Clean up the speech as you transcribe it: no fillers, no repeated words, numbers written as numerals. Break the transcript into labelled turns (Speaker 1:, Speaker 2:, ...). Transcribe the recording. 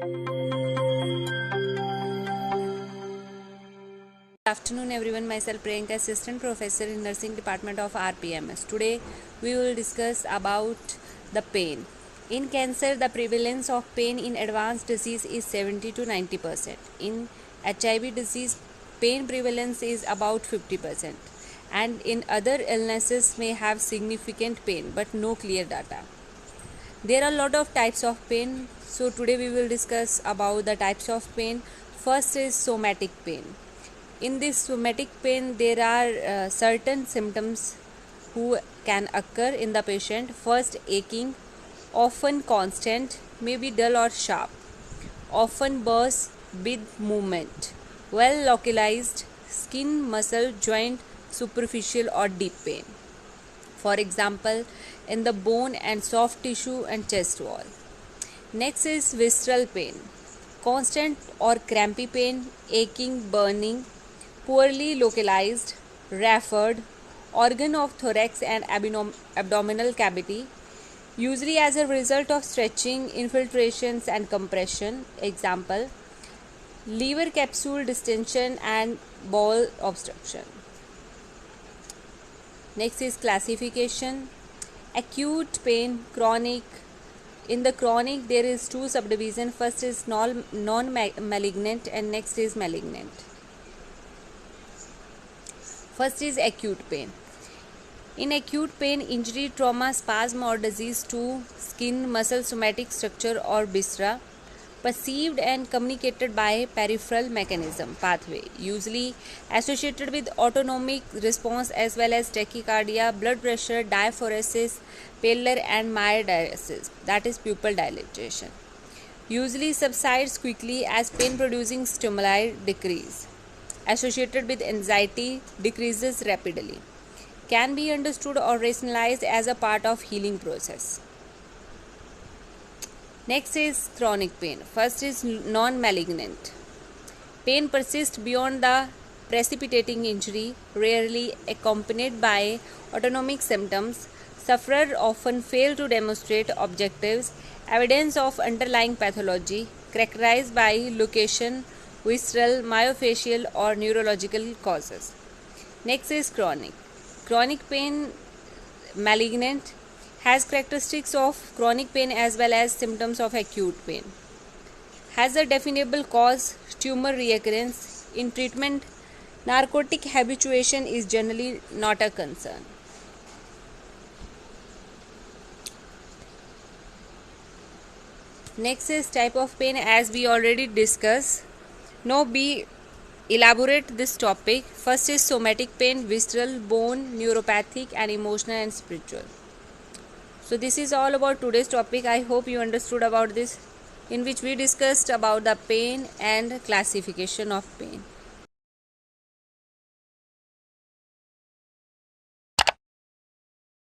Speaker 1: Good afternoon everyone, myself Priyanka, Assistant Professor in Nursing Department of RPMS. Today we will discuss about the pain. In cancer, the prevalence of pain in advanced disease is 70 to 90%. In HIV disease, pain prevalence is about 50%. And in other illnesses may have significant pain but no clear data. There are a lot of types of pain, so today we will discuss about the types of pain. First is somatic pain. In this somatic pain, there are certain symptoms who can occur in the patient. First, aching, often constant, may be dull or sharp, often bursts with movement, well localized, skin, muscle, joint, superficial or deep pain. For example, in the bone and soft tissue and chest wall. Next is visceral pain, constant or crampy pain, aching, burning, poorly localized, referred, organ of thorax and abdominal cavity, usually as a result of stretching, infiltrations and compression. Example, liver capsule distension and bowel obstruction. Next is classification. Acute pain, chronic. In the chronic, there is two subdivisions. First is non-malignant and next is malignant. First is acute pain. In acute pain, injury, trauma, spasm or disease to skin, muscle, somatic structure or viscera, perceived and communicated by peripheral mechanism pathway, usually associated with autonomic response as well as tachycardia, blood pressure, diaphoresis, pallor and mydriasis, that is pupil dilatation. Usually subsides quickly as pain producing stimuli decrease. Associated with anxiety, decreases rapidly. Can be understood or rationalized as a part of healing process. Next is chronic pain. First is non-malignant. Pain persists beyond the precipitating injury, rarely accompanied by autonomic symptoms. Sufferer often fail to demonstrate objectives, evidence of underlying pathology, characterized by location, visceral, myofascial or neurological causes. Next is chronic. Chronic pain, malignant, has characteristics of chronic pain as well as symptoms of acute pain. Has a definable cause, tumor recurrence. In treatment, narcotic habituation is generally not a concern. Next is type of pain, as we already discussed. Now we elaborate this topic. First is somatic pain, visceral, bone, neuropathic and emotional and spiritual. So this is all about today's topic. I hope you understood about this, in which we discussed about the pain and classification of pain.